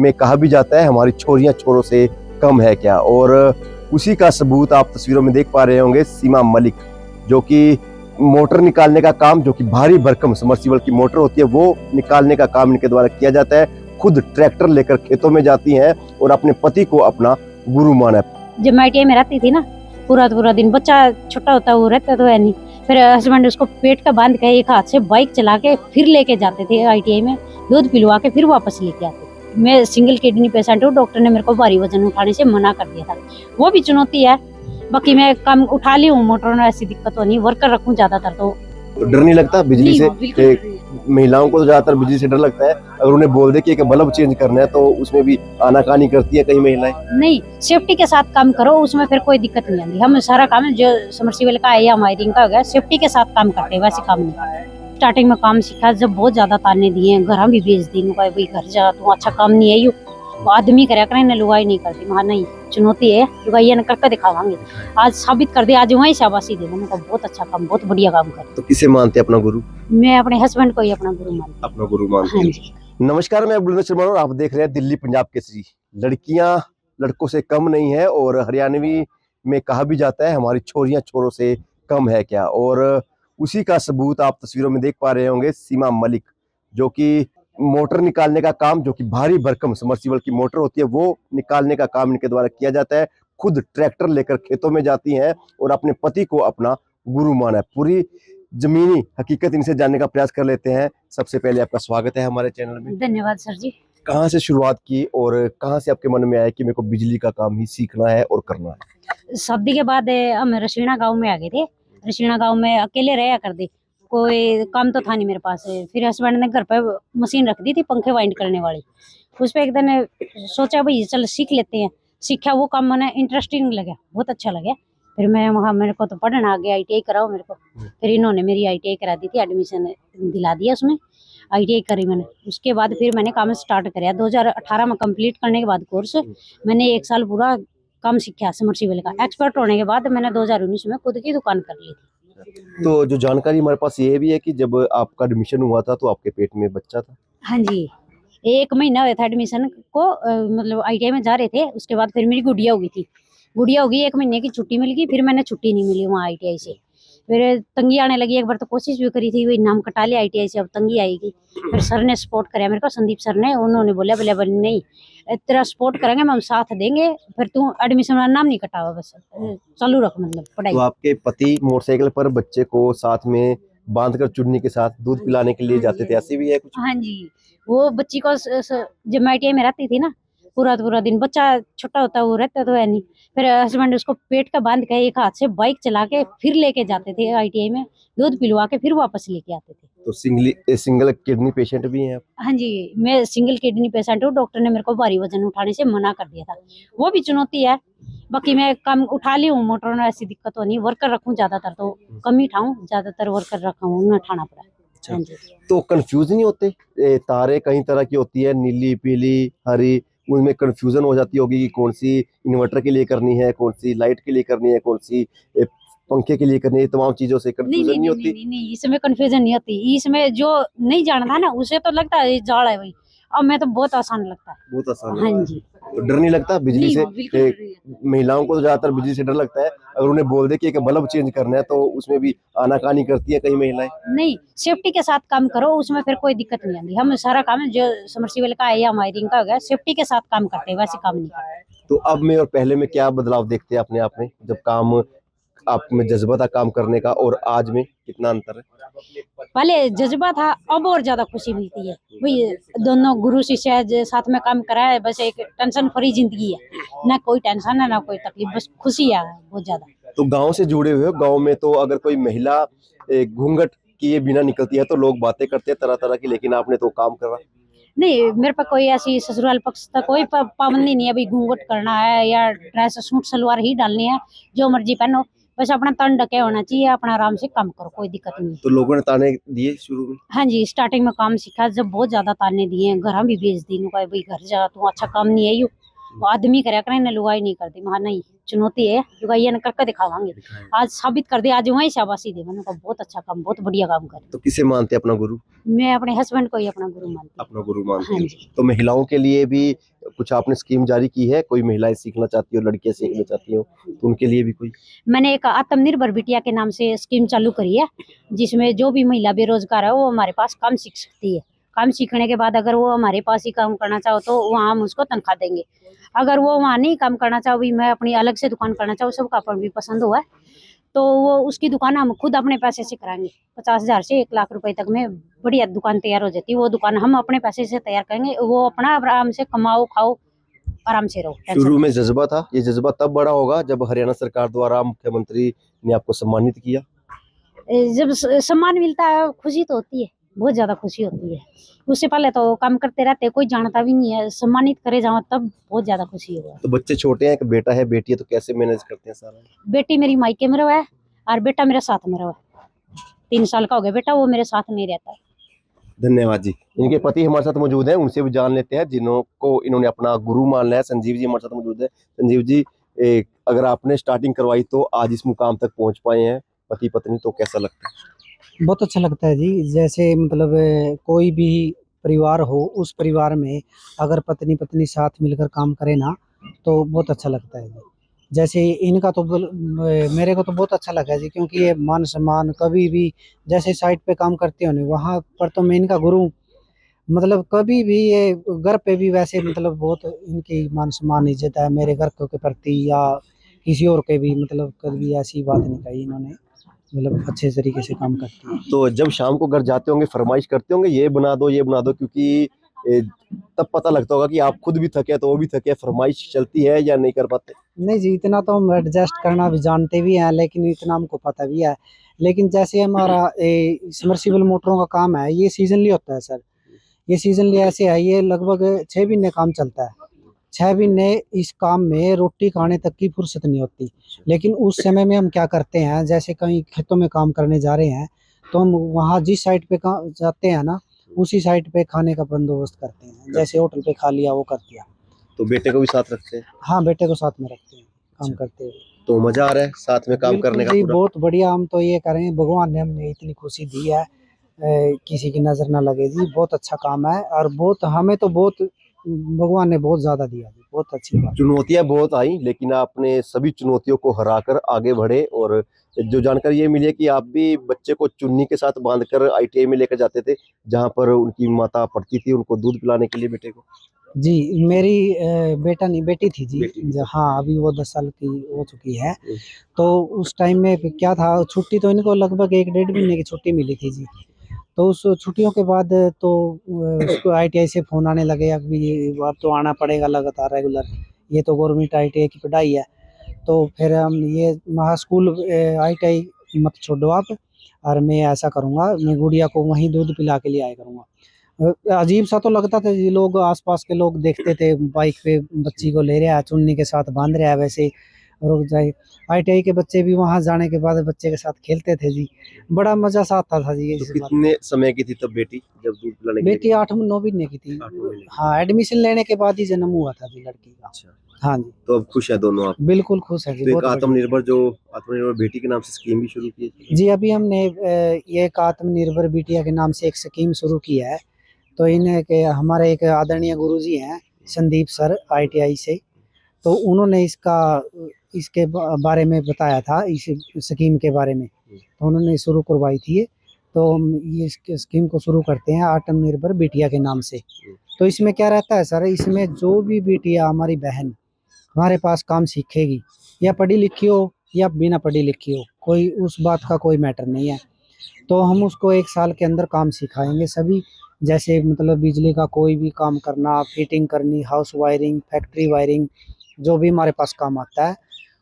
में कहा भी जाता है हमारी छोरियां छोरों से कम है क्या, और उसी का सबूत आप तस्वीरों में देख पा रहे होंगे। सीमा मलिक जो कि मोटर निकालने का काम, जो कि भारी भरकम सबमर्सिबल की मोटर होती है वो निकालने का काम इनके द्वारा किया जाता है। खुद ट्रैक्टर लेकर खेतों में जाती हैं और अपने पति को अपना गुरु माना है। जब मैं ITI में रहती थी ना, पूरा दिन बच्चा छोटा होता वो रहता तो है नहीं, फिर हस्बैंड उसको पेट का बांध के एक हाथ से बाइक चला के फिर लेके जाते थे ITI में, दूध पिलवा के फिर वापस लेके आते। मैं सिंगल किडनी पेशेंट हूँ, डॉक्टर ने मेरे को भारी वजन उठाने से मना कर दिया था, वो भी चुनौती है। बाकी मैं काम उठा ली हूँ, मोटर में ऐसी दिक्कत तो नहीं, वर्कर रखूँ ज्यादातर तो डर नहीं लगता बिजली से? महिलाओं को तो ज्यादातर बिजली से डर लगता है, अगर उन्हें बोल दे कि एक बल्ब चेंज करना है तो उसमें भी आनाकानी करती है कई महिलाएं। नहीं, सेफ्टी के साथ काम करो, उसमें फिर कोई दिक्कत नहीं आती। हम सारा काम जो सबमर्सिबल का है या वायरिंग का हो गया, सेफ्टी के साथ काम करते हैं, वैसे काम नहीं करते। स्टार्टिंग में काम सीखा जब बहुत ज्यादा ताने दिए हैं, घर भी भेज दी, भाई घर जा, तू अच्छा काम नहीं है, यू आदमी करे करें ना, लुगाई नहीं करती। वहाँ नहीं, चुनौती है, लुगाई ने करके दिखावांगे, आज साबित कर दे, आज वहीं शाबाशी दे देने का। बहुत अच्छा काम, बहुत बढ़िया काम कर। तो किसे मानते हैं अपना गुरु? मैं अपने हस्बैंड को ही अपना गुरु मानती हूँ। अपना गुरु मानते हैं। हाँ जी। नमस्कार, मैं बुलंद शर्मा और आप देख रहे हैं दिल्ली पंजाब केसरी। लड़कियां लड़कों से कम नहीं है, और हरियाणवी में कहा भी जाता है हमारी छोरियां छोरों से कम है क्या, और उसी का सबूत आप तस्वीरों में देख पा रहे होंगे। सीमा मलिक जो कि मोटर निकालने का काम, जो कि भारी भरकम सबमर्सिबल की मोटर होती है वो निकालने का काम इनके द्वारा किया जाता है। खुद ट्रैक्टर लेकर खेतों में जाती हैं और अपने पति को अपना गुरु माना है। पूरी जमीनी हकीकत इनसे जानने का प्रयास कर लेते हैं। सबसे पहले आपका स्वागत है हमारे चैनल में। धन्यवाद सर जी। कहाँ से शुरुआत की और कहाँ से आपके मन में आया कि मेरे को बिजली का काम ही सीखना है और करना है? शादी के बाद हम रसीना गांव में आ गए थे। रसीना गांव में अकेले रहा करते, कोई काम तो था नहीं मेरे पास। फिर हस्बैंड ने घर पे मशीन रख दी थी पंखे वाइंड करने वाली, उस पर एक दिन सोचा भाई चल सीख लेते हैं। सीखा, वो काम मैंने इंटरेस्टिंग लगा, बहुत अच्छा लगा। फिर मैं वहाँ, मेरे को तो पढ़ना आ गया, ITI कराओ मेरे को। फिर इन्होंने मेरी ITI करा दी थी, एडमिशन दिला दिया उसमें, ITI करी मैंने। उसके बाद फिर मैंने काम स्टार्ट कराया 2018 में। कंप्लीट करने के बाद कोर्स मैंने 1 साल पूरा काम सीखा सबमर्सिबल का। एक्सपर्ट होने के बाद मैंने 2019 में खुद की दुकान कर ली थी। तो जो जानकारी हमारे पास ये भी है कि जब आपका एडमिशन हुआ था तो आपके पेट में बच्चा था? हाँ जी, 1 महीना हुआ था एडमिशन को, मतलब ITI में जा रहे थे। उसके बाद फिर मेरी गुड़िया हो गई थी। गुड़िया हो गई, 1 महीने की छुट्टी मिल गई, फिर मैंने छुट्टी नहीं मिली वहाँ ITI से। फिर तंगी आने लगी, एक बार तो कोशिश भी करी थी, वही नाम कटा लिया ITI से, अब तंगी आएगी। फिर सर ने सपोर्ट कराया मेरे को, संदीप सर ने, उन्होंने बोला बोले नहीं तेरा सपोर्ट करेंगे, हम साथ देंगे, फिर तू एडमिशन वाला नाम नहीं कटावा, बस चालू रख मतलब पढ़ाई। तो आपके पति मोटरसाइकिल पर बच्चे को साथ में बांधकर चुन्नी के साथ दूध पिलाने के लिए जाते थे, ऐसे भी है कुछ? हाँ जी, वो बच्ची को जब मैं ITI में रहती थी ना, पूरा दिन बच्चा छोटा होता वो रहता तो है नहीं, फिर हस्बैंड उसको पेट का बांध के एक हाथ से बाइक चला के फिर लेके जाते थे ITI में, दूध पिलवा के फिर वापस लेके आते थे। तो सिंगल किडनी पेशेंट भी हैं आप? हाँ जी, मैं सिंगल किडनी पेशेंट हूँ, डॉक्टर ने मेरे को भारी वजन उठाने से मना कर दिया था, वो भी चुनौती है। बाकी मैं काम उठा ली हूँ, मोटर में ऐसी दिक्कत तो नहीं, वर्कर रखूँ ज्यादातर तो कम ही उठाऊँ, ज्यादातर वर्कर रखा हूँ, उन्हें उठाना पड़ा। अच्छा। हाँ जी। तो कंफ्यूज नहीं होते? तारे कई तरह की होती है, नीली पीली हरी, उनमें कंफ्यूजन हो जाती होगी कि कौन सी इन्वर्टर के लिए करनी है, कौन सी लाइट के लिए करनी है, कौन सी पंखे के लिए करनी है, तमाम चीजों से कंफ्यूजन नहीं होती? नहीं, इसमें कंफ्यूजन नहीं होती। इसमें जो नहीं जानता ना उसे तो लगता है ये जाड़ है भाई, अब मैं तो बहुत आसान लगता है। बहुत आसान हाँ है। जी। तो डर नहीं लगता बिजली नहीं, से? बिल्कुल डर नहीं लगता। महिलाओं को तो ज्यादातर बिजली से डर लगता है, अगर उन्हें बोल दे कि एक बल्ब चेंज करना है तो उसमें भी आनाकानी करती है कई महिलाएं। नहीं, सेफ्टी के साथ काम करो, उसमें फिर कोई दिक्कत नहीं आती। हम सारा काम जो सबमर्सिबल का है या वायरिंग का हो गया, सेफ्टी के साथ काम करते हैं, वैसे काम नहीं करते। तो अब में और पहले में क्या बदलाव देखते हैं अपने आप में, जब काम आप में जज्बा था काम करने का और आज में कितना अंतर है? पहले जज्बा था, अब और ज्यादा खुशी मिलती है भाई। दोनों गुरु शिष्य साथ में काम करा है, बस एक टेंशन फ्री जिंदगी है, ना कोई टेंशन है ना कोई तकलीफ, बस खुशी है बहुत ज्यादा। तो गांव से जुड़े हुए हो, गांव में तो अगर कोई महिला घूंघट किए बिना निकलती है तो लोग बातें करते हैं तरह तरह की, लेकिन आपने तो काम करा। नहीं, मेरे पे कोई ऐसी ससुराल पक्ष तक कोई पाबंदी नहीं है भाई, घूंघट करना है या ड्रेस सूट सलवार ही डालनी है, जो मर्जी पहनो, बस अपना तन ढके होना चाहिए, अपना आराम से काम करो, कोई दिक्कत नहीं है। तो लोगों ने ताने दिए शुरू में? हाँ जी, स्टार्टिंग में काम सीखा जब बहुत ज्यादा ताने दिए, घर भी भेज दी, भाई घर जा, तू अच्छा काम नहीं है, यू वो आदमी करे करें न, लुगाई नहीं करती। वहाँ नहीं, चुनौती है, लुगाइया ने करके दिखावांगे। आज साबित कर दिया, आज वहीं शाबाशी दे। मैंने कहा बहुत अच्छा काम, बहुत बढ़िया काम कर। तो किसे मानते हैं अपना गुरु? मैं अपने हस्बैंड को ही अपना गुरु मानती हूँ। अपना गुरु मानते हाँ हैं। जी। तो महिलाओं के लिए भी कुछ आपने स्कीम जारी की है? कोई महिलाएं सीखना चाहती हो, लड़कियां सीखना चाहती हो, तो उनके लिए भी कोई? मैंने एक आत्मनिर्भर बिटिया के नाम से स्कीम चालू करी है, जिसमें जो भी महिला बेरोजगार है वो हमारे पास काम सीख सकती है। काम सीखने के बाद अगर वो हमारे पास ही काम करना चाहो तो वहाँ हम उसको तनख्वाह देंगे। अगर वो वहाँ नहीं काम करना चाहो, भी मैं अपनी अलग से दुकान करना चाहूँ, सबका अपन भी पसंद हुआ है, तो वो उसकी दुकान हम खुद अपने पैसे से कराएंगे। 50,000 से 1 लाख रुपए तक में बढ़िया दुकान तैयार हो जाती है। वो दुकान हम अपने पैसे से तैयार करेंगे, वो अपना आराम से कमाओ, खाओ, आराम से रहो। शुरू में जज्बा था, ये जज्बा तब बड़ा होगा जब हरियाणा सरकार द्वारा मुख्यमंत्री ने आपको सम्मानित किया। जब सम्मान मिलता है खुशी तो होती है, बहुत ज्यादा खुशी होती है। उससे पहले तो काम करते रहते, कोई जानता भी नहीं है, सम्मानित करे जाओ तब बहुत ज्यादा खुशी हुआ। तो बच्चे छोटे हैं, एक बेटा है, बेटी है, तो कैसे मैनेज करते हैं सारा? बेटी मेरी मायके में रहा है और बेटा मेरे साथ में रहा है। 3 साल का हो गया बेटा, वो मेरे साथ में रहता है। धन्यवाद जी। इनके पति हमारे साथ मौजूद हैं, उनसे भी जान लेते हैं जिनको इन्होंने अपना गुरु मान लिया है। संजीव जी हमारे साथ मौजूद है। संजीव जी, अगर आपने स्टार्टिंग करवाई तो आज इस मुकाम तक पहुंच पाए हैं पति पत्नी, तो कैसा लगता है? बहुत अच्छा लगता है जी। जैसे मतलब कोई भी परिवार हो, उस परिवार में अगर पत्नी पत्नी साथ मिलकर काम करे ना, तो बहुत अच्छा लगता है जी। जैसे इनका तो मेरे को तो बहुत अच्छा लगा जी, क्योंकि ये मान सम्मान कभी भी, जैसे साइट पे काम करते हो ना, वहाँ पर तो मैं इनका गुरु, मतलब कभी भी ये घर पे भी वैसे मतलब बहुत इनकी मान सम्मान इज्जत है मेरे घर के प्रति, या किसी और के भी, मतलब कभी ऐसी बात नहीं कही इन्होंने, मतलब अच्छे तरीके से काम करती है। तो जब शाम को घर जाते होंगे फरमाइश करते होंगे, ये बना दो ये बना दो, क्योंकि तब पता लगता होगा कि आप खुद भी थके तो वो भी थके, फरमाइश चलती है या नहीं कर पाते? नहीं जी, इतना तो हम एडजस्ट करना भी जानते भी हैं, लेकिन इतना हमको पता भी है। लेकिन जैसे हमारा सबमर्सिबल मोटरों का काम है, ये सीजनली होता है सर। ये सीजनली ऐसे है, ये लगभग 6 महीने काम चलता है। 6 महीने इस काम में रोटी खाने तक की फुर्सत नहीं होती। लेकिन उस समय में हम क्या करते हैं, जैसे कहीं खेतों में काम करने जा रहे हैं, तो हम वहाँ जिस साइट पे जाते हैं ना, उसी साइट पे खाने का बंदोबस्त करते हैं। जैसे होटल पे खा लिया, वो कर दिया। तो बेटे को भी साथ रखते हैं? हाँ, बेटे को साथ में रखते हैं काम करते हुए। तो मजा आ रहा है साथ में काम बिल्कुल करने का जी, पूरा? बहुत बढ़िया। हम तो ये करें, भगवान ने हमें इतनी खुशी दी है, किसी की नजर ना लगे जी। बहुत अच्छा काम है, और बहुत हमें तो बहुत भगवान ने बहुत ज्यादा दिया जी, बहुत अच्छी बात। चुनौतियां बहुत आई, लेकिन आपने सभी चुनौतियों को हराकर आगे बढ़े। और जो जानकारी ये मिली है कि आप भी बच्चे को चुन्नी के साथ बांधकर ITI में लेकर जाते थे, जहां पर उनकी माता पढ़ती थी, उनको दूध पिलाने के लिए बेटे को। जी, मेरी बेटा नहीं, बेटी थी जी। बेटी थी। हाँ, अभी वो 10 साल की हो चुकी है। तो उस टाइम में फिर क्या था, छुट्टी तो इनको लगभग 1 डेढ़ महीने की छुट्टी मिली थी जी। तो उस छुट्टियों के बाद तो उसको ITI से फ़ोन आने लगे, अभी अब तो आना पड़ेगा लगातार रेगुलर, ये तो गवर्नमेंट ITI की पढ़ाई है। तो फिर हम ये वहाँ स्कूल ITI मत छोड़ो आप, और मैं ऐसा करूँगा, मैं गुड़िया को वहीं दूध पिला के ले आया करूँगा। अजीब सा तो लगता था जी, लोग आसपास के लोग देखते थे, बाइक पे बच्ची को ले रहा है, चुन्नी के साथ बांध रहा है, वैसे रुक जाए। ITI के बच्चे भी वहाँ जाने के बाद बच्चे के साथ खेलते थे जी, बड़ा मजा सा आता था जी। तो इस बात कितने समय की थी तब बेटी, जब दूध पिलाने के लिए? बेटी 8-9 महीने की थी। 8 महीने की। हाँ, एडमिशन लेने के बाद ही जन्म हुआ था जी लड़की का। अच्छा, हाँ जी, तो अब खुश है दोनों आप? बिल्कुल खुश है जी, तो एक बहुत बढ़िया। आत्मनिर्भर बेटी के नाम से स्कीम भी शुरू की है? जी, अभी हमने ये एक आत्मनिर्भर बिटिया के नाम से एक स्कीम शुरू की है। तो इन्हें के हमारे एक आदरणीय गुरुजी हैं, संदीप सर ITI से, तो उन्होंने इसके बारे में बताया था, इस स्कीम के बारे में, तो उन्होंने शुरू करवाई थी ये। तो हम ये स्कीम को शुरू करते हैं आत्मनिर्भर बिटिया के नाम से। तो इसमें क्या रहता है सर, इसमें जो भी बिटिया हमारी बहन हमारे पास काम सीखेगी, या पढ़ी लिखी हो या बिना पढ़ी लिखी हो, कोई उस बात का कोई मैटर नहीं है। तो हम उसको 1 साल के अंदर काम सिखाएंगे सभी। जैसे मतलब बिजली का कोई भी काम करना, फिटिंग करनी, हाउस वायरिंग, फैक्ट्री वायरिंग, जो भी हमारे पास काम आता है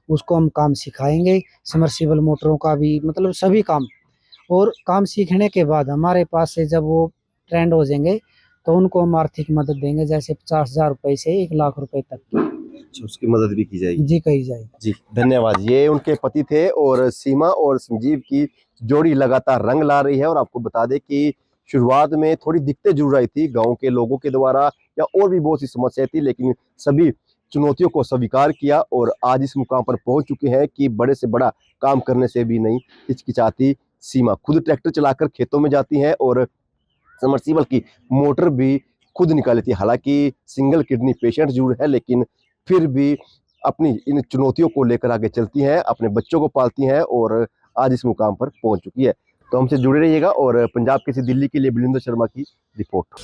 उसको हम काम सिखाएंगे। सबमर्सिबल मोटरों का भी, मतलब सभी काम। और काम सीखने के बाद हमारे पास से जब वो ट्रेंड हो जाएंगे, तो उनको हम आर्थिक मदद देंगे, जैसे 50,000 रुपये से 1 लाख रुपए तक की। अच्छा, उसकी मदद भी की जाएगी? जी, कही जाए। जी, धन्यवाद। ये उनके पति थे, और सीमा और संजीव की जोड़ी लगातार रंग ला रही है। और आपको बता दें कि शुरुआत में थोड़ी दिक्कतें जरूर आई थी गांव के लोगों के द्वारा, या और भी बहुत सी समस्याएं थी, लेकिन सभी चुनौतियों को स्वीकार किया और आज इस मुकाम पर पहुंच चुके हैं कि बड़े से बड़ा काम करने से भी नहीं हिचकिचाती सीमा। खुद ट्रैक्टर चलाकर खेतों में जाती हैं और सबमर्सिबल की मोटर भी खुद निकाल लेती है। हालांकि सिंगल किडनी पेशेंट जरूर है, लेकिन फिर भी अपनी इन चुनौतियों को लेकर आगे चलती हैं, अपने बच्चों को पालती हैं और आज इस मुकाम पर पहुंच चुकी है। तो हमसे जुड़े रहिएगा और पंजाब केसरी दिल्ली के लिए बलिंदर शर्मा की रिपोर्ट।